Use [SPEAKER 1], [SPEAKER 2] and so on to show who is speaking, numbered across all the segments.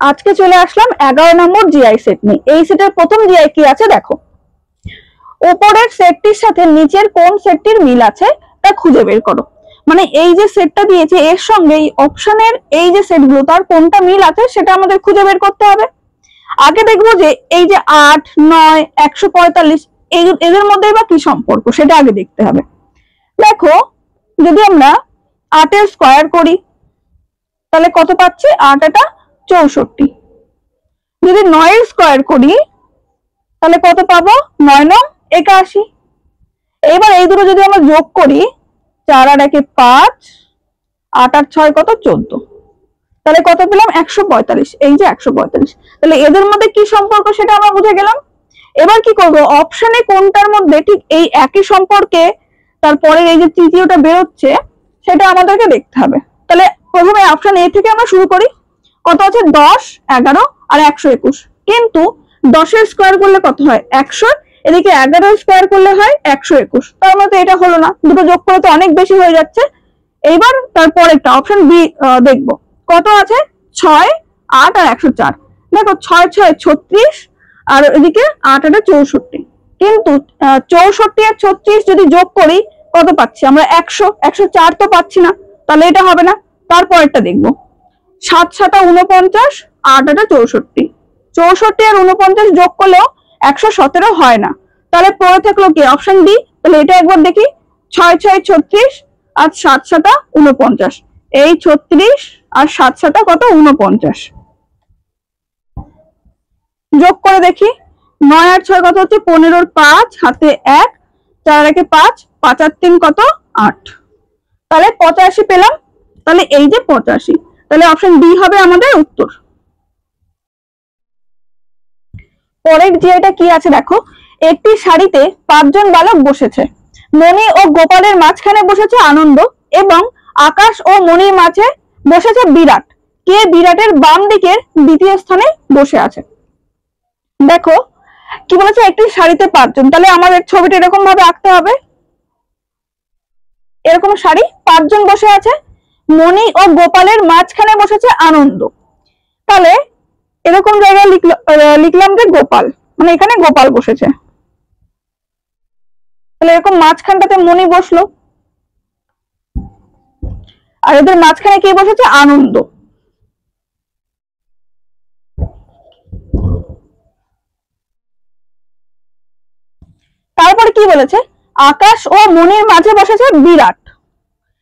[SPEAKER 1] আজকে চলে আসলাম 11 নম্বর GI set নিয়ে। এই সেটের প্রথম জিআই কি আছে দেখো, উপরের সেটটির সাথে নিচের কোন সেটটির মিল আছে তা খুঁজে বের করো। মানে এই যে সেটটা দিয়েছে এর সঙ্গে এই অপশনের এই যে সেটগুলো তার কোনটা মিল আছে সেটা আমাদের খুঁজে বের করতে হবে। আগে দেখবো যে এই যে 8, 9, 145 এদের মধ্যে বা কি সম্পর্ক সেটা আগে দেখতে হবে। দেখো যদি আমরা 8 এর স্কয়ার করি তাহলে কত পাচ্ছি, 8 এটা 64। যদি 9 এর স্কয়ার করি তাহলে কত পাবো, 9 9 81। এবার এই দুটো যদি আমরা যোগ করি 4 আর 1 5, 8 আর 6 কত 14, তাহলে কত পেলাম 145। এই যে 145, তাহলে এদের মধ্যে কি সম্পর্ক সেটা আমরা বুঝে গেলাম। এবার কি করব, অপশনে কোনটার মধ্যে ঠিক এই একই সম্পর্কে তারপরে এই যে তৃতীয়টা বেরোচ্ছে সেটা আমাদেরকে দেখতে হবে। তাহলে প্রথমে অপশন এ থেকে আমরা শুরু করি। কত আছে 10, 11 আর 121, কিন্তু 10 এর স্কয়ার করলে কত হয় 100, এদিকে 11 এর স্কয়ার করলে হয় 121। তার মানে এটা হলো না, দুটো যোগ করে তো অনেক বেশি হয়ে যাচ্ছে। এইবার তারপরেরটা অপশন বি দেখবো, কত আছে 6, 8 আর 104। দেখো 6 6 36 আর এদিকে 8 8 64, কিন্তু 64 আর 36 যদি যোগ করি কত পাচ্ছি আমরা 100, 104 তো পাচ্ছি না, তাহলে এটা হবে না। তারপরেরটা দেখবো 7 7 49, 8 8 64, 64 আর 49 যোগ করলেও 117 হয় না, তাহলে পরে থাকলো কি অপশন ডি। তাহলে এটা একবার দেখি, 6 6 36 আর 7 7 49, এই 36 আর 7 7 কত 49, যোগ করে দেখি 9 আর 6 কত হচ্ছে 15, 5 হাতে 1, 4 আর 1 5, 5 আর 3 কত 8, তাহলে 85 পেলাম। তাহলে এই যে 85, তাহলে অপশন ডি হবে আমাদের উত্তর। পরের জিআইটা কি আছে দেখো, একটি শাড়িতে 5 জন বালক বসেছে, মণি ও গোপালের মাঝখানে বসেছে আনন্দ এবং আকাশ ও মণির মাঝে বসেছে বিরাট। কে বিরাটের বাম দিকের দ্বিতীয় স্থানে বসে আছে। দেখো কি বলেছে, একটি শাড়িতে 5 জন, তাহলে আমাদের ছবিটা এরকম ভাবে আঁকতে হবে। এরকম শাড়ি 5 জন বসে আছে, মণি ও গোপালের মাঝখানে বসেছে আনন্দ, তাহলে এরকম জায়গায় লিখলাম যে গোপাল, মানে এখানে গোপাল বসেছে, তাহলে এরকম মাঝখানটাতে মণি বসলো আর এদের মাঝখানে কে বসেছে আনন্দ। তারপরে কি বলেছে, আকাশ ও মণির মাঝে বসেছে বিরাট,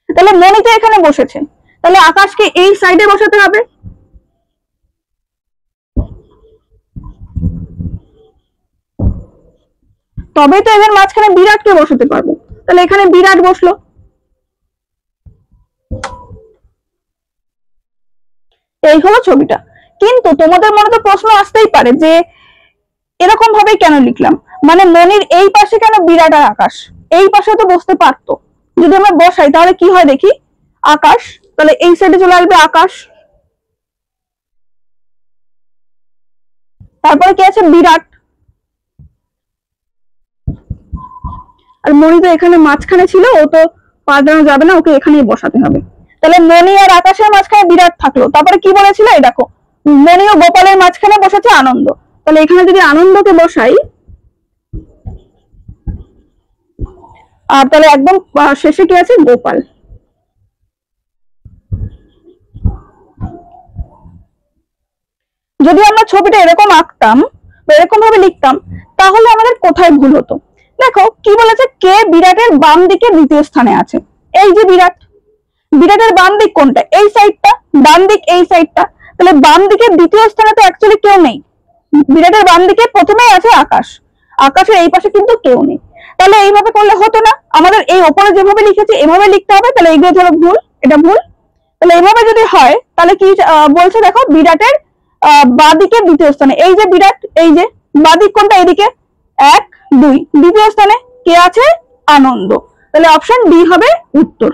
[SPEAKER 1] তাহলে মণি তো এখানে বসেছে, তাহলে আকাশকে এই সাইডে বসাতে হবে। তবে তো এদের মাঝখানে বিরাটকে বসাতে পারবো, তাহলে এখানে বিরাট বসলো। এই হলো ছবিটা। কিন্তু তোমাদের মনে তো প্রশ্ন আসতেই পারে যে এরকম ভাবে কেন লিখলাম, মানে মনির এই পাশে কেন বিরাট আর আকাশ, এই পাশে তো বসতে পারতো, যদি আমরা বসাই তাহলে কি হয় দেখি, আকাশ, তাহলে এই সাইডে চলে আসবে আকাশ, তারপরে কি আছে বিরাট, আর মণি তো এখানে মাঝখানে ছিল, ও তো পাল্টানো যাবে না, ওকে এখানেই বসাতে হবে। তাহলে মণি আর আকাশের মাঝখানে বিরাট থাকলো, তারপরে কি বলেছিল এই দেখো, মণি ও গোপালের মাঝখানে বসেছে আনন্দ, তাহলে এখানে যদি আনন্দকে বসাই আর তাহলে একদম শেষে কি আছে গোপাল। যদি আমরা ছবিটা এরকম আঁকতাম বা এরকম ভাবে লিখতাম তাহলে আমাদের কোথায় ভুল হতো। দেখো কি বলেছে, কে বিরাটের বাম দিকে দ্বিতীয় স্থানে আছে, এই যে বিরাট, বিরাটের বাম দিক কোনটা, এই সাইডটা, ডান দিক এই সাইডটা, তাহলে বাম দিকের দ্বিতীয় স্থানে তো অ্যাকচুয়ালি কেউ নেই, বিরাটের বাম দিকে প্রথমেই আছে আকাশ, আকাশের এই পাশে কিন্তু কেউ নেই, তাহলে এইভাবে করলে হতো না, আমাদের এই ওপরে যেভাবে লিখেছি এভাবে লিখতে হবে, তাহলে এইগুলো হলো ভুল, এটা ভুল। তাহলে এইভাবে যদি হয় তাহলে কি বলছে দেখো, বিরাটের বাঁ দিকের দ্বিতীয় স্থানে, এই যে বিরাট, এই যে বাঁ দিক কোনটা এদিকে 1 2, দ্বিতীয় স্থানে কে আছে আনন্দ, তাহলে অপশন ডি হবে উত্তর।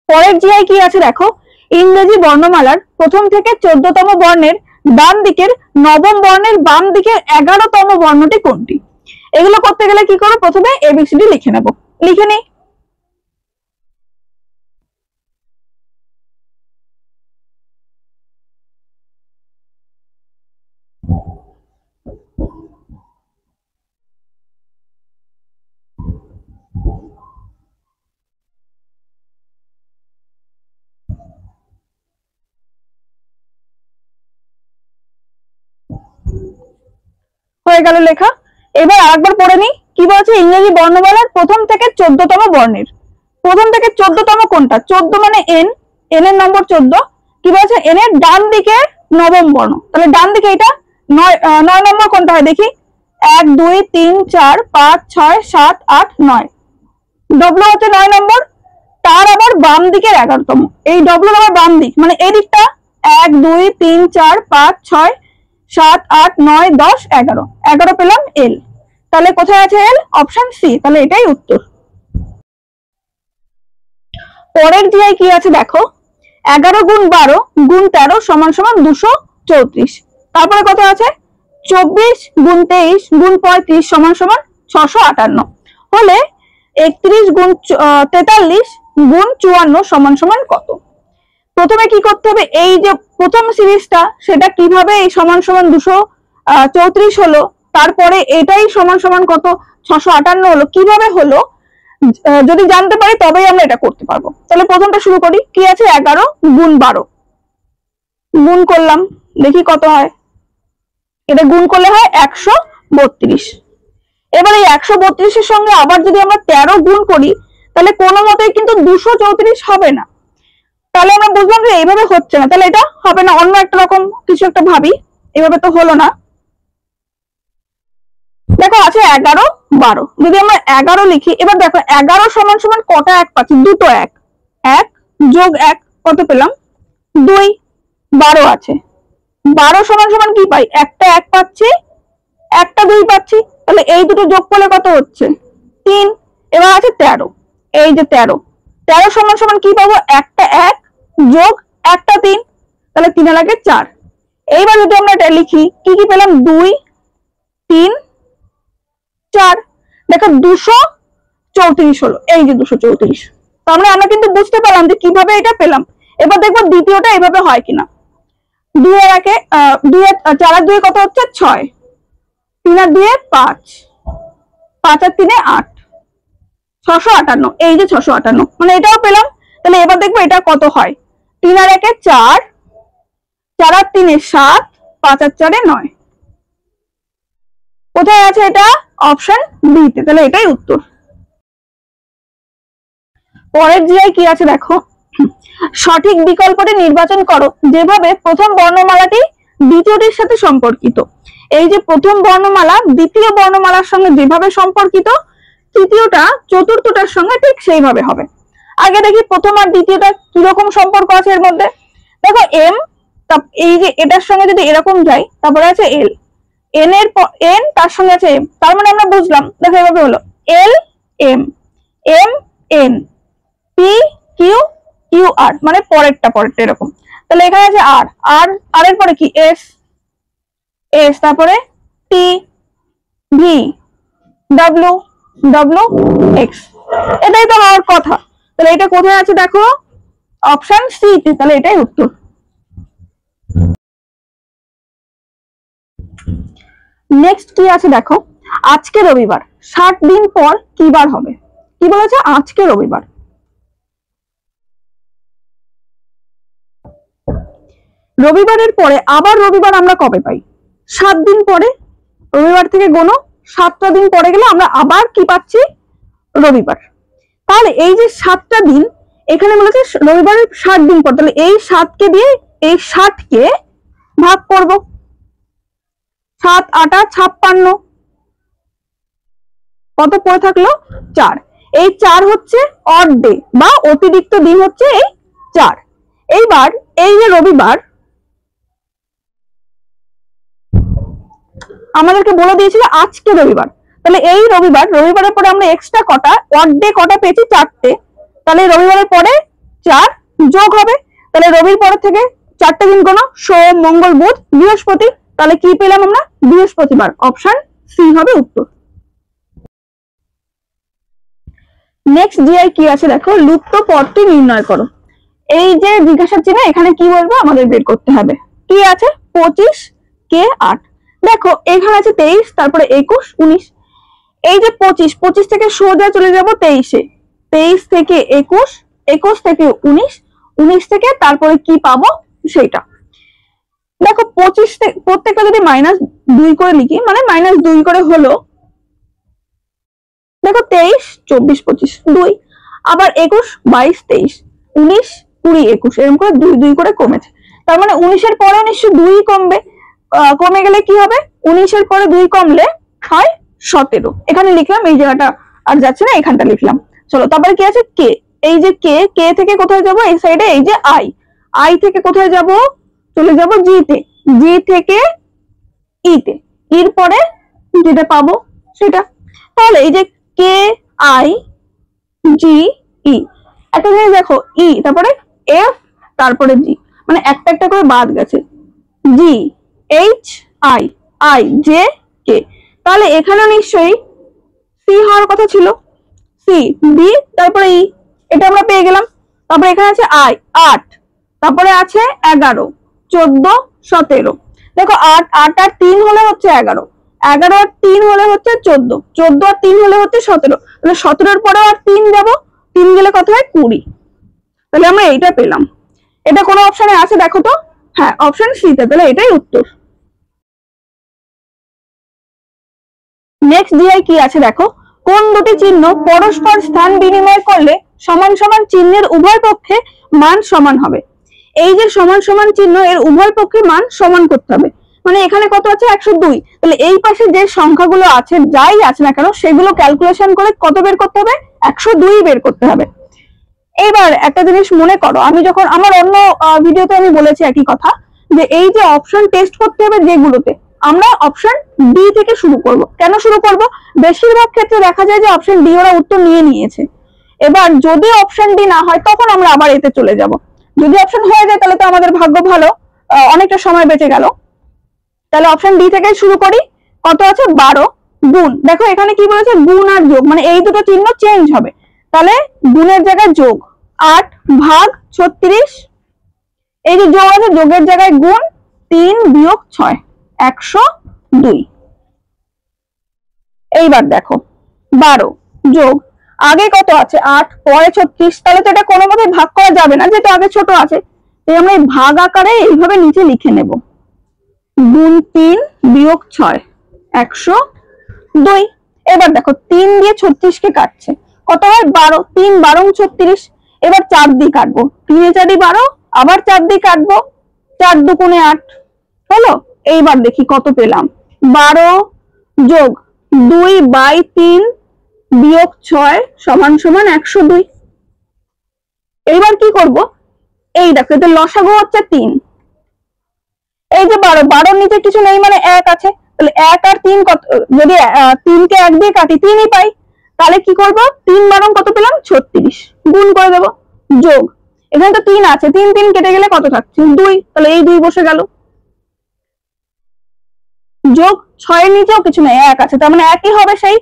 [SPEAKER 1] পরের জিআই কি আছে দেখো, ইংরেজি বর্ণমালার প্রথম থেকে 14তম বর্ণের ডান দিকের নবম বর্ণের বাম দিকের 11তম বর্ণটি কোনটি। এগুলো করতে গেলে কি করো, প্রথমে এবিসিডি লিখে নেব, লিখে নিই। হয়ে গেল লেখা। এবার আরেকবার পড়ে নি কি বলছে, ইংরেজি বর্ণমালার প্রথম থেকে 14তম বর্ণের, প্রথম থেকে 14তম কোনটা, 14 মানে এন, এন এর নম্বর 14, কি বলছে এন এর ডান দিকে নবম বর্ণ, তাহলে ডান দিকে এটা 9 নম্বর কোনটা হয় দেখি, 1 2 3 4 5 6 7 8 9, ডব্লু হচ্ছে 9 নম্বর, তার আবার বাম দিকের 11তম, এই ডব্লুর আবার বাম দিক মানে এই দিকটা 1 2 3 4 5 6 7 8 9 10 11, 11 পেলাম এল, তাহলে কোথায় আছে এল, অপশন সি, তাহলে এটাই উত্তর। পরের জিআই কি আছে দেখো, 11 গুণ 12 গুণ 13 সমান সমান 234, তারপরে কত আছে 24 গুণ 23 গুণ 35 সমান সমান 658, হলে 31 গুণ 43 গুণ 54 সমান সমান কত। প্রথমে কি করতে হবে, এই যে প্রথম সিরিজটা সেটা কিভাবে এই সমান সমান 234 হলো, তারপরে এটাই সমান সমান কত 658 হলো, কিভাবে হলো যদি জানতে পারি তবেই আমরা এটা করতে পারবো। তাহলে প্রথমটা শুরু করি, কি আছে 11 গুণ 12, গুণ করলাম দেখি কত হয়, এটা গুণ করলে হয় 132, এবার এই 132 এর সঙ্গে আবার যদি আমরা 13 গুণ করি তাহলে কোনো মতেই কিন্তু 234 হবে না, তাহলে আমরা বুঝলাম যে এইভাবে হচ্ছে না, তাহলে এটা হবে না, অন্য একটা রকম কিছু একটা ভাবি, এভাবে তো হলো না। দেখো আছে 11 12, যদি আমরা 11 লিখি, এবার দেখো 11 সমান সমান কটা এক পাচ্ছি, দুটো এক, 1 যোগ 1 কত পেলাম 2, 12 আছে, 12 সমান সমান কি পাই, একটা 1 পাচ্ছি, একটা 2 পাচ্ছি, তাহলে এই দুটো যোগ করলে কত হচ্ছে 3, এবার আছে 13, এই যে 13 সমান সমান কি পাবো, একটা 1 যোগ একটা 3, তাহলে 3 এর আগে 4, এইবার যদি আমরা এটা লিখি কি কি পেলাম 2 3 4, দেখো 234 হলো, এই যে 234, তার মানে আমরা কিন্তু বুঝতে পারলাম যে কিভাবে এটা পেলাম। এবার দেখবো দ্বিতীয়টা এভাবে হয় কিনা, 2 এর আগে 2 4 আর 2 কত হচ্ছে 6, 3 আর 2 5, 5 আর 3 8, 658, এই যে 658, মানে এটাও পেলাম। তাহলে এবার দেখবো এটা কত হয়, 3 আর 1 4, 4 আর 3 7, 5 আর 4 9, কোথায় আছে এটা, অপশন বি তে, তাহলে এটাই উত্তর। পরের জিআই কি আছে দেখো, সঠিক বিকল্পটি নির্বাচন করো যেভাবে প্রথম বর্ণমালাটি দ্বিতীয়টির সাথে সম্পর্কিত। এই যে প্রথম বর্ণমালা দ্বিতীয় বর্ণমালার সঙ্গে যেভাবে সম্পর্কিত, তৃতীয়টা চতুর্থটার সঙ্গে ঠিক সেইভাবে হবে। আগে দেখি প্রথম আর দ্বিতীয়টা কিরকম সম্পর্ক আছে এর মধ্যে, দেখো এম, এই যে এটার সঙ্গে যদি এরকম যাই, তারপরে আছে এল, এন এর এন তার সঙ্গে আছে এম, তার মানে আমরা বুঝলাম দেখো এভাবে হলো L M, M N, P Q Q R, মানে পরেরটা এরকম। তাহলে এখানে আছে আর, আর এর পরে কি এস, এস তারপরে T V W W x, এটাই তো হওয়ার কথা। তাহলে এটা কোথায় আছে দেখো, অপশন সি তে, তাহলে এটাই উত্তর। নেক্সট কি আছে দেখো, আজকে রবিবার, 60 দিন পর কি বার হবে, কি বলেছে আজকে রবিবার। রবিবারের পরে আবার রবিবার আমরা কবে পাই, 7 দিন পরে, রবিবার থেকে গোনো 7টা দিন পরে গেলে আমরা আবার কি পাচ্ছি, রবিবার। তাহলে এই যে 7টা দিন এখানে বলেছে রবিবারের 60 দিন পর, তাহলে এই 7কে দিয়ে এই 60কে ভাগ করব, 7 8 56, কত পড়ে থাকলো 4, এই 4 হচ্ছে অড ডে বা অতিরিক্ত দিন হচ্ছে এই 4। এইবার এই যে রবিবার আমাদেরকে বলে দিয়েছিল আজকে রবিবার, তাহলে এই রবিবারের পরে আমরা এক্সট্রা কটা অড ডে কটা পেয়েছি 4টে, তাহলে রবিবারের পরে 4 যোগ হবে, তাহলে রবির পরে থেকে 4টে দিন কোনো সোম মঙ্গল বুধ বৃহস্পতি, তাহলে কি পেলাম আমরা বৃহস্পতিবার, অপশন সি হবে উত্তর। নেক্সট জিআই কি আছে দেখো, লুপ্ত পদটি নির্ণয় করো। এই যে জিজ্ঞাসা চিহ্ন এখানে কি বলবো আমাদের বের করতে হবে, কি আছে 25 কে 8, দেখো এখানে আছে 23, তারপরে 21 19, এই যে 25 থেকে সোজা চলে যাব 23-এ, 23 থেকে 21 থেকে 19 থেকে তারপরে কি পাবো সেইটা, দেখো 25 প্রত্যেকটা যদি -2 করে লিখি মানে -2 করে হলো, দেখো 23 24 25 2, আবার 21 22 23 19 20 21 এরকম করে 2 2 করে কমেছে। তার মানে 19 এর পরে নিশ্চয়ই 2 কমবে, কমে গেলে কি হবে, 19 এর পরে 2 কমলে হয় 17। এখানে লিখলাম, এই জায়গাটা আর যাচ্ছে না, এখানটা লিখলাম। চলো তারপরে কি আছে, কে। এই যে কে থেকে কোথায় যাব, এই সাইডে এই যে আই থেকে কোথায় যাব, চলে যাব জি তে, জি থেকে ই তে, এর পরে যেটা পাবো সেটা। তাহলে এই যে কে আই জি ই, একটা জিনিস দেখো, ই তারপরে এফ তারপরে জি, মানে একটা একটা করে বাদ গেছে, G H I I J K. তাহলে এখানে নিশ্চয়ই সি হওয়ার কথা ছিল, সি বি তারপরে ই, এটা আমরা পেয়ে গেলাম। তারপরে এখানে আছে 8, তারপরে আছে 11 14 17। দেখো 8 8 আর 3 হলে হচ্ছে 11, 11 আর 3 হলে হচ্ছে 14, 14 আর 3 হলে হচ্ছে 17, তাহলে 17 এর পরে আর 3 দেবো, 3 গেলে কত হয় 20। তাহলে আমরা এইটা পেলাম। এটা কোন অপশনে আছে দেখো তো, হ্যাঁ অপশন সি তে, তাহলে এটাই উত্তর। নেক্সট ডিআই কি আছে দেখো, কোন দুটি চিহ্ন পরস্পর স্থান বিনিময় করলে সমান সমান চিহ্নের উভয় পক্ষে মান সমান হবে। এই যে সমান সমান চিহ্ন, এর উভয় পক্ষে মান সমান করতে হবে, মানে এখানে কত আছে 102, তাহলে এই পাশে যে সংখ্যাগুলো আছে যাই আছে না কেন সেগুলো ক্যালকুলেশন করে কত বের করতে হবে, 102 বের করতে হবে। এইবার একটা জিনিস মনে করো, আমি যখন আমার অন্য ভিডিওতে আমি বলেছি একই কথা, যে এই যে অপশন টেস্ট করতে হবে যেগুলোতে, আমরা অপশন ডি থেকে শুরু করব। কেন শুরু করব, বেশিরভাগ ক্ষেত্রে দেখা যায় যে অপশন ডি ওরা উত্তর নিয়ে নিয়েছে। এবার যদি অপশন ডি না হয় তখন আমরা আবার এতে চলে যাব। যদি অপশন হয়ে যায় তাহলে তো আমাদের ভাগ্য ভালো, অনেকটা সময় বেঁচে গেল। তাহলে অপশন ডি থেকে শুরু করি। কত আছে 12 গুণ, দেখো এখানে কি বলেছে গুণ আর যোগ, মানে এই দুটো চিহ্ন চেঞ্জ হবে, তাহলে গুণের জায়গায় যোগ, 8 ভাগ 36, এই যে যোগ আছে যোগের জায়গায় গুণ, 3 বিয়োগ 6 102। এইবার দেখো 12 যোগ, আগে কত আছে 8 পরে 36, তাহলে তো এটা কোনো মতে ভাগ করা যাবে না যেহেতু আগে ছোট আছে, তাই আমরা এই ভাগ আকারে এইভাবে নিচে লিখে নেব, গুণ 3 বিয়োগ 6 102। এবার দেখো 3 দিয়ে 36 কে কাটছে, কত হয় 12, 3 12 36। এবার 4 দিয়ে কাটবো, 3 এ 4 12, আবার 4 দিয়ে কাটবো, 4 দুগুণে 8 হলো। এইবার দেখি কত পেলাম, 12 যোগ 2/3 বিয়োগ 6 সমান সমান 102। এইবার কি করব, এই দেখো এতে লসাগু হচ্ছে 3, এই যে 12 12 নিচে কিছু নেই মানে 1 আছে, তাহলে 1 আর 3 কত, যদি 3 কে 1 দিয়ে কাটি 3ই পাই, তাহলে কি করব 3 12 কত পেলাম 36, গুণ করে দেব, যোগ এখানে তো 3 আছে, 3 3 কেটে গেলে কত থাকছে 2, তাহলে এই 2 বসে গেল, যোগ 6 এর নিচেও কিছু নেই 1 আছে, তার মানে একই হবে, সেই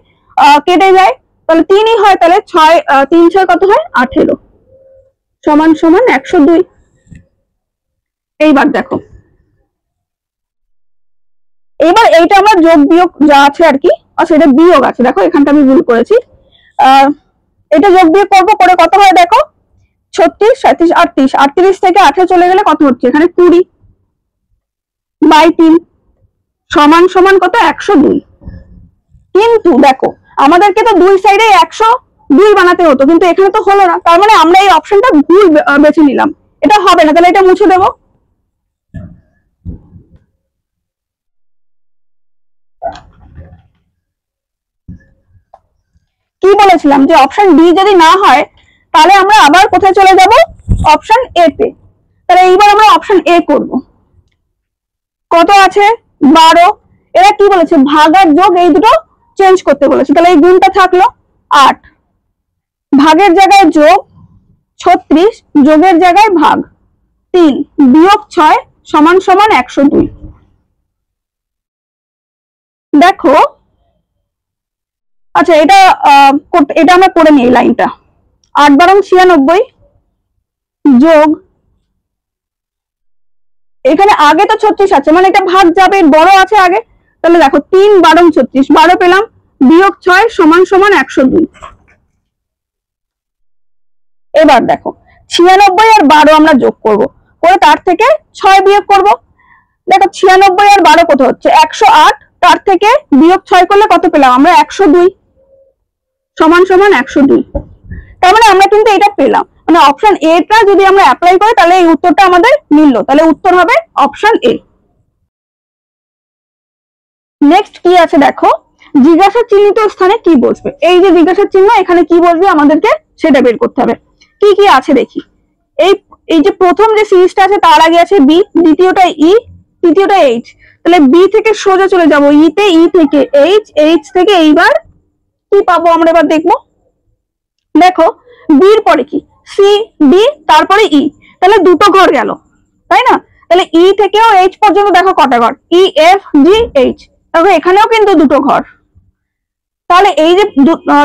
[SPEAKER 1] কেটে যায়, তাহলে 3ই হয়, তাহলে 6 3 6 কত হয় 18 সমান সমান 102। এইবার দেখো, এবার এইটা আমার যোগ বিয়োগ যা আছে আর কি, আচ্ছা এটা বিয়োগ আছে, দেখো এখানটা আমি ভুল করেছি, এটা যোগ বিয়োগ করবো, করে কত হয় দেখো 36 37 38, 38 থেকে 18 চলে গেলে কত হচ্ছে এখানে 20/3 সমান সমান কত 102। কিন্তু দেখো আমাদেরকে তো দুই সাইডে 102 বানাতে হতো, কিন্তু এখানে তো হলো না, তার মানে আমরা এই অপশনটা ভুল বেছে নিলাম, এটা হবে না, তাহলে এটা মুছে দেবো। কি বলেছিলাম যে অপশন ডি যদি না হয় তাহলে আমরা আবার কোথায় চলে যাব, অপশন এ তে। তাহলে এইবার আমরা অপশন এ করব। কত আছে 12, এরা কি বলেছে ভাগ আর যোগ এই দুটো চেঞ্জ করতে বলেছে, তাহলে এই গুণটা থাকলো 8, ভাগের জায়গায় যোগ 36, যোগের জায়গায় ভাগ 3 বিয়োগ 6 সমান সমান 102। দেখো আচ্ছা এটা এটা আমরা করে নিই, লাইনটা 8 12 96 যোগ, এখানে আগে তো 36 আছে মানে এটা ভাগ যাবে, বড় আছে আগে, তাহলে দেখো 3 12 36 12 পেলাম, বিয়োগ 6 সমান সমান 102। এবার দেখো 96 আর 12 আমরা যোগ করব, করে তার থেকে 6 বিয়োগ করব, দেখো 96 আর 12 কত হচ্ছে 108, তার থেকে বিয়োগ 6 করলে কত পেলাম আমরা 102 সমান সমান 102। তার মানে আমরা কিন্তু এটা পেলাম, মানে অপশন এ টা যদি আমরা অ্যাপ্লাই করি তাহলে এই উত্তরটা আমাদের মিললো, তাহলে উত্তর হবে অপশন এ। নেক্সট কি আছে দেখো, জিজ্ঞাসা চিহ্নিত স্থানে কি বসবে। এই যে জিজ্ঞাসা চিহ্ন এখানে কি বসবে আমাদেরকে সেটা বের করতে হবে। কি কি আছে দেখি। এই যে প্রথম যে সিরিজটা আছে তার আগে আছে বি, দ্বিতীয়টা ই, তৃতীয়টা এইচ। তাহলে বি থেকে সোজা চলে যাব ই তে, ই থেকে এইচ, এইচ থেকে এইবার কি পাবো আমরা এবার দেখবো। দেখো বির পরে কি সি, ডি, তারপরে ই, তাহলে দুটো ঘর গেল তাই না। তাহলে ই থেকেও এইচ পর্যন্ত দেখো কটা ঘর, ই এফ জি এইচ, দেখো এখানেও কিন্তু দুটো ঘর। তাহলে এই যে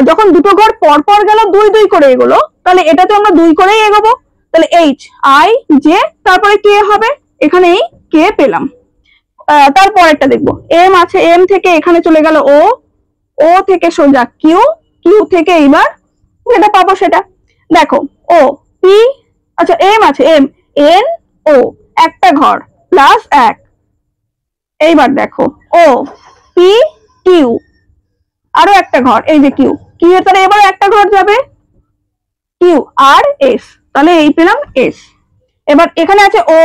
[SPEAKER 1] যখন দুটো ঘর পর পর গেল 2 2 করে এগোলো, তাহলে এটা তো আমরা 2 করেই এগোবো। তাহলে এইচ আই জে, তারপরে কে হবে, এখানে এই কে পেলাম। তারপরেরটা দেখবো এম আছে, এম থেকে এখানে চলে গেল ও, ও থেকে সোজা কিউ, কিউ থেকে এইবার যেটা পাবো সেটা। দেখো ও পি, আচ্ছা এম আছে, এম এন ও একটা ঘর প্লাস 1, এইবার দেখো ও পি কিউ আরো একটা ঘর, এই যে কিউ, কিউ এর তাহলে এবার একটা ঘর যাবে কিউ আর এস, তাহলে এই পেলাম এস। এবার এখানে আছে ও,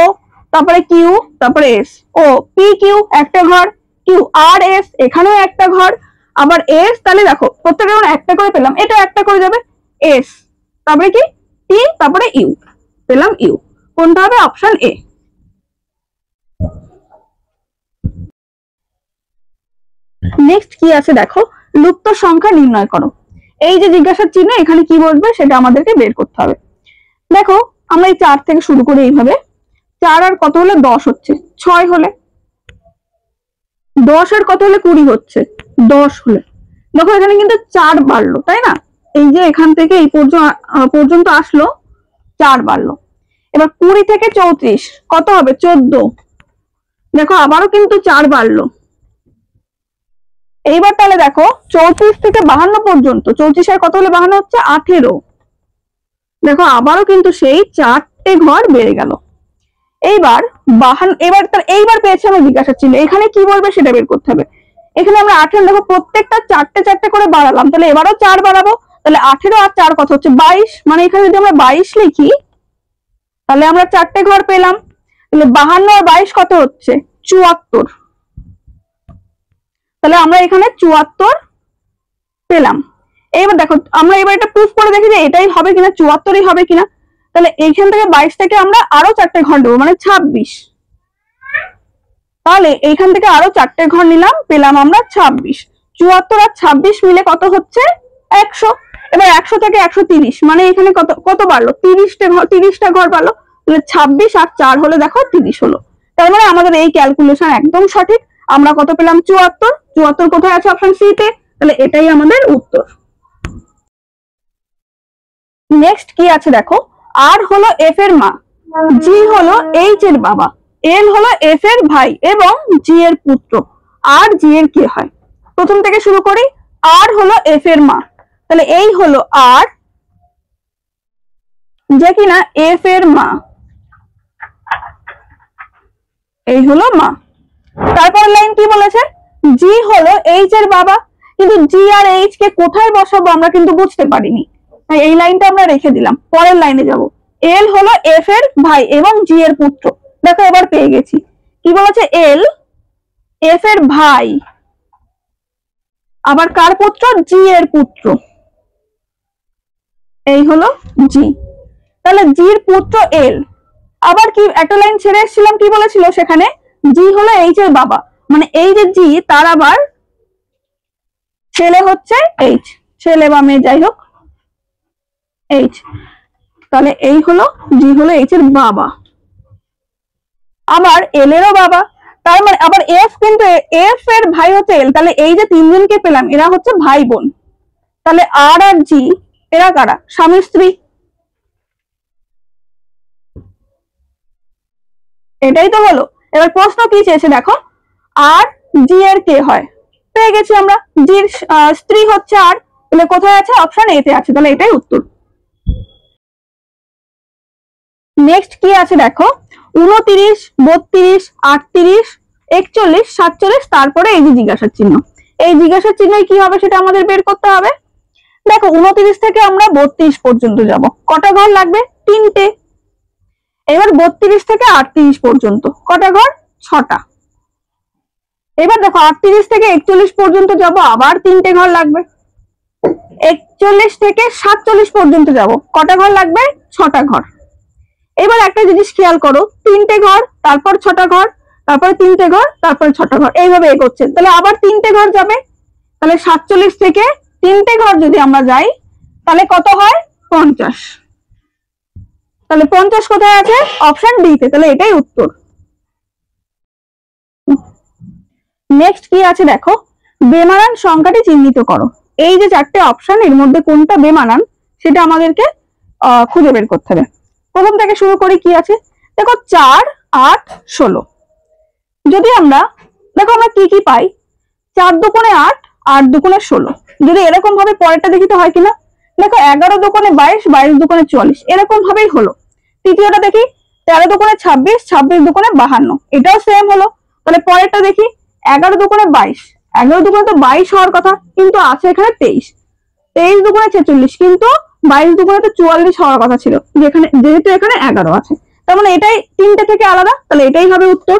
[SPEAKER 1] তারপরে কিউ, তারপরে এস, ও পি কিউ একটা ঘর, কিউ আর এস এখানেও একটা ঘর, আবার এস, তাহলে দেখো প্রত্যেকটা একটা করে পেলাম, এটা একটা করে যাবে এস, তারপরে কি টি, তারপরে ইউ, পেলাম ইউ। কোনটা হবে অপশন এ। নেক্সট কি আছে দেখো, লুপ্ত সংখ্যা নির্ণয় করো। এই যে জিজ্ঞাসার চিহ্ন এখানে কি বসবে সেটা আমাদেরকে বের করতে হবে। দেখো আমরা এই 4 থেকে শুরু করে এইভাবে 4 আর কত হলে 10 হচ্ছে, 6 হলে 10 আর কত হলে 20 হচ্ছে, 10 হলে দেখো এখানে কিন্তু 4 বাড়লো তাই না। এই যে এখান থেকে এই পর্যন্ত আসলো 4 বাড়লো। এবার 20 থেকে 34 কত হবে 14, দেখো আবারও কিন্তু 4 বাড়লো। এইবার তাহলে দেখো 34 থেকে 52 পর্যন্ত, 34 আর কত হলে 52 হচ্ছে 18, দেখো আবারও কিন্তু সেই 4টে ঘর বেড়ে গেল। এইবার এইবার পেয়েছে আমরা জিজ্ঞাসা ছিল, এখানে কি বলবে সেটা বের করতে হবে। এখানে আমরা 18, দেখো প্রত্যেকটা 4টে 4টে করে বাড়ালাম, তাহলে এবারও 4 বাড়াবো, তাহলে 18 আর 4 কত হচ্ছে 22, মানে এখানে যদি আমরা 22 লিখি তাহলে আমরা 4টে ঘর পেলাম, তাহলে 52 আর 22 কত হচ্ছে 74, তাহলে আমরা এখানে 74 পেলাম। এইবার দেখো আমরা এবার এটা প্রুফ করে দেখি যে এটাই হবে কিনা, 74ই হবে কিনা। তাহলে এইখান থেকে 22 থেকে আমরা আরো 4টে ঘর দেবো, মানে 26, তাহলে এইখান থেকে আরো 4টে ঘর নিলাম, পেলাম আমরা 26। 74 আর 26 মিলে কত হচ্ছে 100। এবার 100 থেকে 130, মানে এখানে কত কত বাড়লো 30টা ঘর বাড়লো, তাহলে 26 আর 4 হলে দেখো 30 হলো। তার মানে আমাদের এই ক্যালকুলেশন একদম সঠিক। আমরা কত পেলাম 74, 74 কোথায় আছে অপশন সি তে, তাহলে এটাই আমাদের উত্তর। নেক্সট কি আছে দেখো, আর হলো এফ এর মা, জি হলো এইচ এর বাবা, এল হলো এফ এর ভাই এবং জি এর পুত্র, আর জি এর কি হয়। প্রথম থেকে শুরু করি, আর হলো এফ এর মা, তাহলে এই হলো আর, যে কিনা এফ এর মা, এই হলো মা। তারপর লাইন কি বলেছে, জি হলো এইচ এর বাবা, কিন্তু জি আর এইচ কে কোথায় বসাবো আমরা কিন্তু বুঝতে পারিনি, তাই এই লাইনটা আমরা রেখে দিলাম। পরের লাইনে যাব, এল হলো এফ এর ভাই এবং জি এর পুত্র, দেখো এবার পেয়ে গেছি। কি বলেছে, এল এফ এর ভাই, আবার কার পুত্র, জি এর পুত্র, এই হলো জি, তাহলে জির পুত্র এল। আবার কি একটা লাইন ছেড়ে এসেছিলাম, কি বলেছিল সেখানে, জি হলো এইচ এর বাবা, মানে এই যে জি তার আবার ছেলে হচ্ছে এইচ, ছেলে বা মেয়ে যাই হোক এইচ, তাহলে এই হলো জি হলো এইচ এর বাবা, আবার এল এরও বাবা, তার মানে আবার এফ কিন্তু এফ এর ভাই হচ্ছে এল, তাহলে এই যে তিনজনকে পেলাম এরা হচ্ছে ভাই বোন, তাহলে আর আর জি এরা কারা, স্বামী স্ত্রী। এটাই তো হলো। এবার প্রশ্ন কি চেয়েছে দেখো, আর জি এর কে হয়, পেয়ে গেছি আমরা, জির স্ত্রী হচ্ছে আর, তাহলে কোথায় আছে অপশন এ তে আছে, তাহলে এটাই উত্তর। নেক্সট কি আছে দেখো, 29, 32, 38, 41, 47, তারপরে এই যে জিজ্ঞাসার চিহ্ন। এই জিজ্ঞাসার চিহ্ন কি হবে সেটা আমাদের বের করতে হবে। দেখো 29 থেকে আমরা 32 পর্যন্ত যাব, কটা ঘর লাগবে? 3টে। এবার 32 থেকে 38 পর্যন্ত কটা ঘর? 6টা। এবার দেখো 38 থেকে 41 পর্যন্ত যাব, আবার 3টে ঘর লাগবে। 41 থেকে 47 পর্যন্ত যাব, কটা ঘর লাগবে? 6টা ঘর। এবার একটা জিনিস খেয়াল করো, 3টে ঘর, তারপর 6টা ঘর, তারপরে 3টে ঘর, তারপরে 6টা ঘর, এইভাবে এগোচ্ছে। তাহলে আবার 3টে ঘর যাবে। তাহলে 47 থেকে 3টে ঘর যদি আমরা যাই তাহলে কত হয়? 50। তাহলে 50 কোথায় আছে? অপশন ডি তে। তাহলে এটাই উত্তর। নেক্সট কি আছে দেখো, বেমানান সংখ্যাটি চিহ্নিত করো। এই যে 4টে অপশন, এর মধ্যে কোনটা বেমানান সেটা আমাদেরকে খুঁজে বের করতে হবে। প্রথম থেকে শুরু করি, কি আছে দেখো, 4, 8, 16। যদি আমরা দেখো আমরা কি পাই, 4 দুগুণে 8, 8 দুগুণে 16। যদি এরকম ভাবে পরেরটা দেখি তো হয় কিনা, দেখো 11 দুগুণে 22, 22 দুগুণে 44, এরকম ভাবেই হলো। তৃতীয়টা দেখি, 13 দুগুণে 26, 26 দুগুণে 52, এটাও সেম হলো। তাহলে পরেরটা দেখি, 11 দুগুণে 22, 11 দুগুণে তো 22 হওয়ার কথা, কিন্তু আছে এখানে 23, 23 দুগুণে 46, কিন্তু 22 দুগুণে তো 44 হওয়ার কথা ছিল, যেহেতু এখানে 11 আছে। তার মানে এটাই 3টে থেকে আলাদা, তাহলে এটাই হবে উত্তর।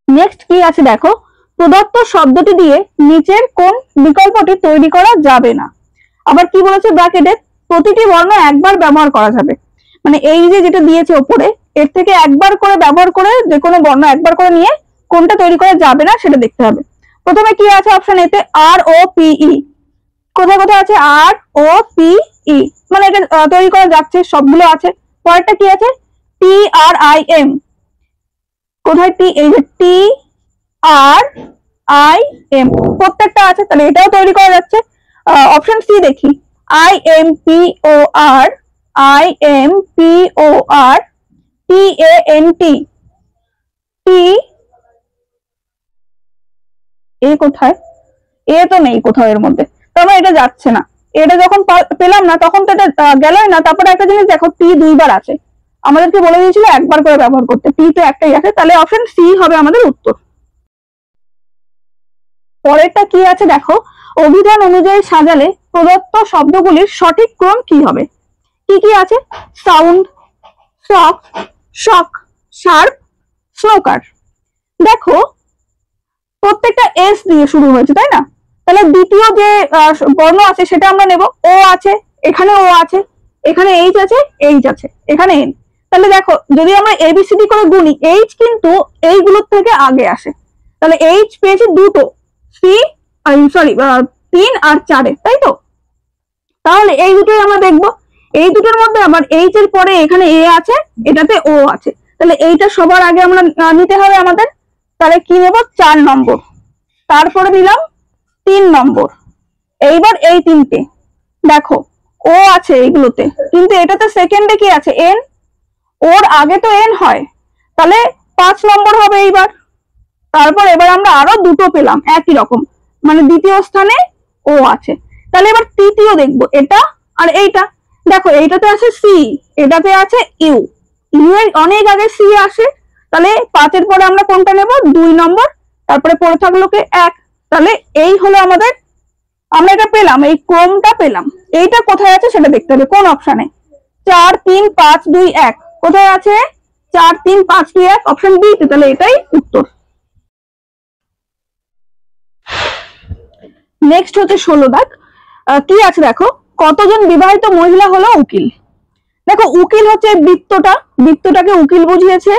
[SPEAKER 1] নেক্সট কি আছে দেখো, প্রদত্ত শব্দটি দিয়ে নিচের কোন বিকল্পটি তৈরি করা যাবে না। আবার কি বলেছে ব্র্যাকেটে, প্রতিটি বর্ণ একবার ব্যবহার করা যাবে। মানে এই যে যেটা দিয়েছে উপরে, এর থেকে একবার করে ব্যবহার করে যে কোনো বর্ণ একবার করে নিয়ে কোনটা তৈরি করা যাবে না সেটা দেখতে হবে। প্রথমে কি আছে অপশন এতে, আর ও পি ই। কোথায় কোথায় আছে আর ও পি ই, মানে এটা তৈরি করা যাচ্ছে, সবগুলো আছে। পরেরটা কি আছে, টি আর আই এম। কোথায় টি, এই যে টি আর আই এম, প্রত্যেকটা আছে, তাহলে এটাও তৈরি করা যাচ্ছে। অপশন সি দেখি, I M P O R, I M P O R, T A N T, T A কোথায়, এ তো নেই কোথাও এর মধ্যে, তার মানে এটা যাচ্ছে না। এটা যখন পেলাম না তখন তো এটা গেলই না। তারপরে একটা জিনিস দেখো, টি দুইবার আছে, আমাদেরকে বলে দিয়েছিল একবার করে ব্যবহার করতে, টি তো একটাই আছে, তাহলে অপশন সি হবে আমাদের উত্তর। পরেরটা কি আছে দেখো, অভিধান অনুযায়ী সাজালে প্রদত্ত শব্দগুলির সঠিক ক্রম কি হবে। কি কি আছে, সাউন্ড, শক, শক, শার্প, স্নোকার। দেখো প্রত্যেকটা এস দিয়ে শুরু হয়েছে, তাই না? তাহলে দ্বিতীয় যে বর্ণ আছে সেটা আমরা নেব, ও আছে, এখানে ও আছে, এখানে এইচ আছে, এইচ আছে, এখানে এন। তাহলে দেখো যদি আমরা এবিসিডি করে গুনি, এইচ কিন্তু এইগুলোর থেকে আগে আসে। তাহলে এইচ পেয়েছি দুটো, সি সরি 3 আর 4, তাই তো? তাহলে এই দুটোই আমরা দেখবো। এই দুটোর মধ্যে আবার এইচ এর পরে এখানে এ আছে, এটাতে ও আছে, তাহলে এইটা সবার আগে আমরা নিতে হবে আমাদের। তাহলে কি নেব, 4 নম্বর, তারপরে দিলাম 3 নম্বর। এইবার এই 3টে দেখো, ও আছে এইগুলোতে, কিন্তু এটাতে সেকেন্ডে কি আছে, এন, ওর আগে তো এন হয়, তাহলে 5 নম্বর হবে এইবার। তারপর এবার আমরা আরো দুটো পেলাম একই রকম, মানে দ্বিতীয় স্থানে ও আছে। তাহলে এবার তৃতীয় দেখবো, এটা আর এইটা। দেখো এইটাতে আছে সি, এটাতে আছে ইউ, ইউ এর অনেক আগে সি আসে, তাহলে 5-এর পরে আমরা কোনটা নেব, 2 নম্বর, তারপরে পড়ে থাকলো কে 1। তাহলে এই হলো আমাদের, আমরা এটা পেলাম, এই ক্রমটা পেলাম। এইটা কোথায় আছে সেটা দেখতে হবে, কোন অপশনে, 4 3 5 2 1 কোথায় আছে, 4 3 5 2 1, অপশন বি তে। তাহলে এটাই উত্তর। নেক্সট হচ্ছে 16 দাগ, কি আছে দেখো, কতজন বিবাহিত মহিলা হলো উকিল। দেখো উকিল হচ্ছে বৃত্তটাকে উকিল বুঝিয়েছে,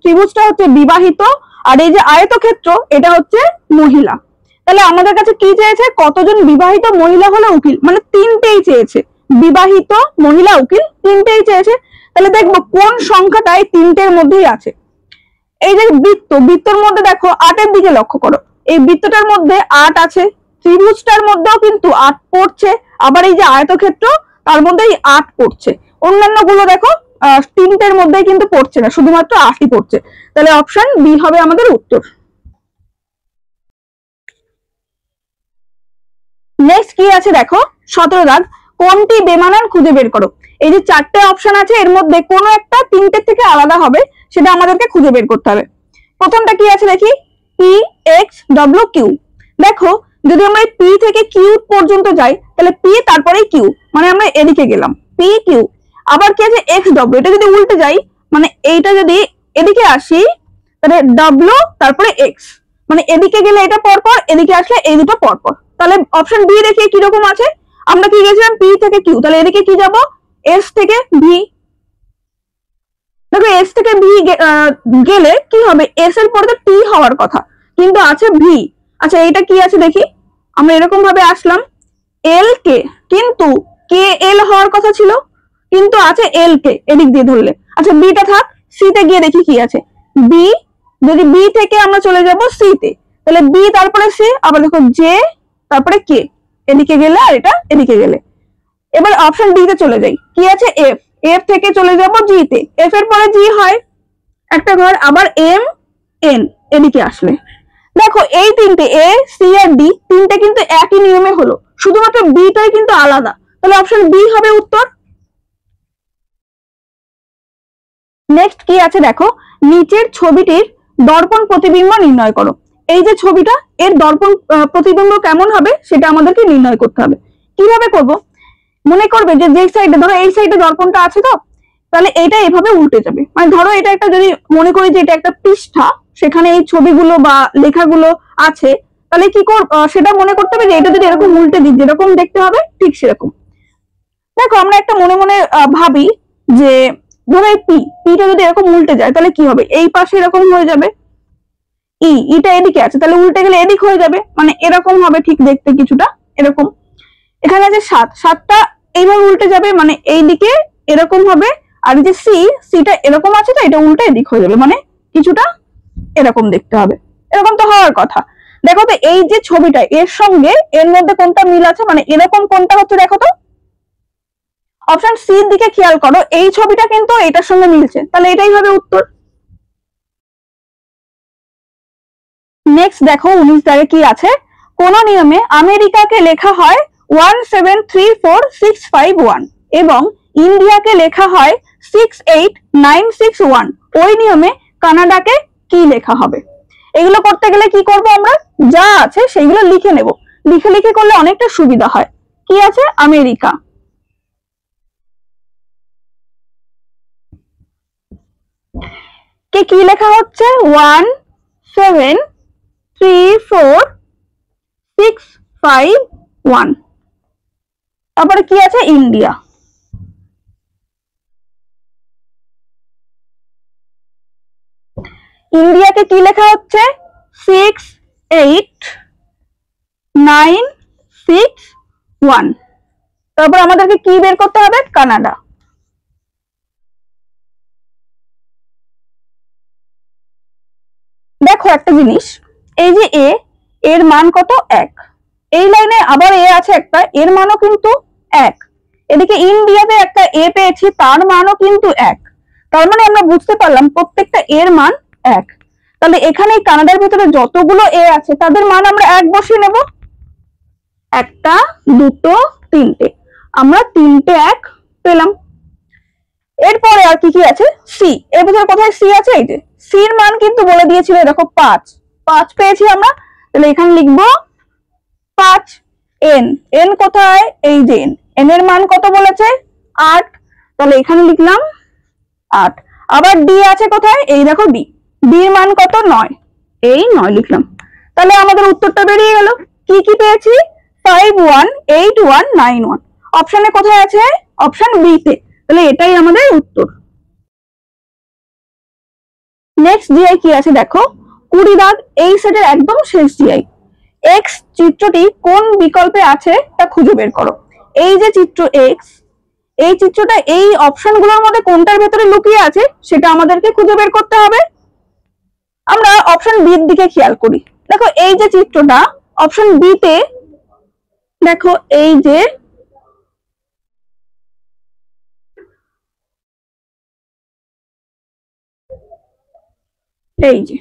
[SPEAKER 1] ত্রিভুজটা হচ্ছে বিবাহিত, আর এই যে আয়তক্ষেত্র এটা হচ্ছে মহিলা। তাহলে আমাদের কাছে কি চেয়েছে, কতজন বিবাহিত মহিলা হলো উকিল, মানে 3টেই চেয়েছে, বিবাহিত মহিলা উকিল 3টেই চেয়েছে। তাহলে দেখবো কোন সংখ্যাটা এই 3টের মধ্যেই আছে। এই যে বৃত্তর মধ্যে দেখো 8-এর দিকে লক্ষ্য করো, এই বৃত্তটার মধ্যে 8 আছে, ত্রিভুজটার মধ্যেও কিন্তু 8 পড়ছে, আবার এই যে আয়তক্ষেত্র তার মধ্যেই 8 পড়ছে। অন্যান্য গুলো দেখো 3টের মধ্যে কিন্তু পড়ছে না, শুধুমাত্র 8ই পড়ছে। তাহলে অপশন বি হবে আমাদের উত্তর। নেক্সট কি আছে দেখো, 17 দাগ, কোনটি বেমানান খুঁজে বের করো। এই যে চারটে অপশন আছে এর মধ্যে কোনো একটা তিনটে থেকে আলাদা হবে, সেটা আমাদেরকে খুঁজে বের করতে হবে। প্রথমটা কি আছে দেখি, পি এক্স ডব্লিউ কিউ। দেখো যদি আমরা পি থেকে কিউ পর্যন্ত যাই তাহলে পি তারপরে কিউ, মানে আমরা এদিকে গেলাম পি কিউ। আবার কি আছে এক্স ডব্লিউ, এটা যদি উল্টে যাই মানে এইটা যদি এদিকে আসি তাহলে ডব্লিউ তারপরে এক্স, মানে এদিকে গেলে এটা পরপর, এদিকে আসলে এই দুটো পরপর। তাহলে অপশন বি দেখি কিরকম আছে। আমরা কি গেছিলাম পি থেকে কিউ, তাহলে এদিকে কি যাব এস থেকে ভি। দেখো এস থেকে ভি গেলে কি হবে, এস এর পরে তো টি হওয়ার কথা কিন্তু আছে ভি। আচ্ছা এটা কি আছে দেখি, আমরা এরকম ভাবে আসলাম এল কে, কিন্তু কে এল হওয়ার কথা ছিল কিন্তু আছে এল কে এদিক দিয়ে ধরলে। আচ্ছা বিটা থাক, সি তে গিয়ে দেখি কি আছে বি। যদি বি থেকে আমরা চলে যাব সি তে তাহলে বি তারপরে সি, আবার দেখো জে তারপরে কে, এদিকে গেলে আর এটা এদিকে গেলে। এবার অপশন ডি তে চলে যাই, কি আছে এফ, এফ থেকে চলে যাব জি তে, এফ এর পরে জি হয় একটা ঘর, আবার এম এন এদিকে আসলে। দেখো এই তিনটে এ সি আর ডি তিনটে কিন্তু একই নিয়মে হলো, শুধুমাত্র বিটাই কিন্তু আলাদা, তাহলে অপশন বি হবে উত্তর। নেক্সট কি আছে দেখো, নিচের ছবিটির দর্পণ প্রতিবিম্ব নির্ণয় করো। এই যে ছবিটা এর দর্পণ প্রতিবিম্ব কেমন হবে সেটা আমাদেরকে নির্ণয় করতে হবে। কিভাবে করব, মনে করবে যে যে সাইডে ধরো এই সাইডে দর্পণটা আছে তো, তাহলে এটা এভাবে উল্টে যাবে। মানে ধরো এটা একটা যদি মনে করি যে এটা একটা পৃষ্ঠা, সেখানে এই ছবিগুলো বা লেখাগুলো আছে, তাহলে কি সেটা মনে করতে হবে যে এটা যদি এরকম উল্টে দিই যেরকম দেখতে হবে ঠিক সেরকম। দেখো আমরা একটা মনে মনে ভাবি যে ধরো এই পিটা যদি এরকম উল্টে যায় তাহলে কি হবে, এই পাশে এরকম হয়ে যাবে, ইটা এদিকে আছে তাহলে উল্টে গেলে এদিক হয়ে যাবে, মানে এরকম হবে ঠিক দেখতে কিছুটা এরকম। এখানে আছে সাতটা এইভাবে উল্টে যাবে, মানে এই দিকে এরকম হবে, আর এই যে সিটা এরকম আছে তো এটা উল্টে এদিক হয়ে যাবে, মানে কিছুটা এরকম দেখতে হবে, এরকম তো হওয়ার কথা। দেখো তো এই যে ছবিটা এর সঙ্গে এর মধ্যে কোনটা মিল আছে, মানে এরকম কোনটা হচ্ছে দেখো তো, অপশন সি এর দিকে খেয়াল করো, এই ছবিটা কিন্তু এটার সঙ্গে মিলছে, তাহলে এটাই হবে উত্তর। নেক্সট দেখো 19 দাগে কি আছে, কোন নিয়মে আমেরিকাকে লেখা হয় 1734651 এবং ইন্ডিয়াকে লেখা হয় 68961, ওই নিয়মে কানাডাকে কি লেখা হবে। এগুলো করতে গেলে কি করব, আমরা যা আছে সেগুলো লিখে নেব, লিখে লিখে করলে অনেকটা সুবিধা হয়। কি আছে আমেরিকা, কে কি লেখা হচ্ছে 1734651। তারপরে কি আছে ইন্ডিয়া, ইন্ডিয়াকে কি লেখা হচ্ছে 68961। তারপর আমাদেরকে কি বের করতে হবে কানাডা। দেখো একটা জিনিস, এই যে এর মান কত 1, এই লাইনে আবার এ আছে একটা, এর মানও কিন্তু 1, এদিকে ইন্ডিয়াতে একটা এ পেয়েছি তার মানও কিন্তু 1, তার মানে আমরা বুঝতে পারলাম প্রত্যেকটা এর মান 1। তাহলে এখানে কানাডার ভিতরে যতগুলো এ আছে তাদের মান আমরা 1 বসিয়ে নেব, একটা দুটো তিনটে, আমরা তিনটে 1 পেলাম। এরপরে আর কি কি আছে সি, এর ভিতরে কোথায় সি আছে, এই যে সির মান কিন্তু বলে দিয়েছিল দেখো 5 পেয়েছি আমরা, তাহলে এখানে লিখবো 5। এন কোথায়, এই যে এন এর মান কত বলেছে 8, তাহলে এখানে লিখলাম 8। আবার ডি আছে কোথায়, এই দেখো ডি, এর মান কত 9, এই 9 লিখলাম। তাহলে আমাদের উত্তরটা বেরিয়ে গেল। কি কি পেয়েছি 518191, অপশনে কোথায় আছে অপশন বি তে, তাহলে এটাই আমাদের উত্তর। নেক্সট জিআই কি আছে দেখো 20 দাগ, এই সেটের একদম শেষ জিআই, এক্স চিত্রটি কোন বিকল্পে আছে তা খুঁজে বের করো। এই যে চিত্র এক্স, এই চিত্রটা এই অপশনগুলোর মধ্যে কোনটার ভেতরে লুকিয়ে আছে সেটা আমাদেরকে খুঁজে বের করতে হবে। আমরা অপশন বি এর দিকে খেয়াল করি, দেখো এই যে চিত্রটা অপশন বি তে, দেখো এই যে এই যে,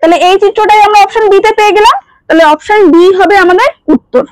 [SPEAKER 1] তাহলে এই চিত্রটাই আমরা অপশন বি তে পেয়ে গেলাম, তাহলে অপশন বি হবে আমাদের উত্তর।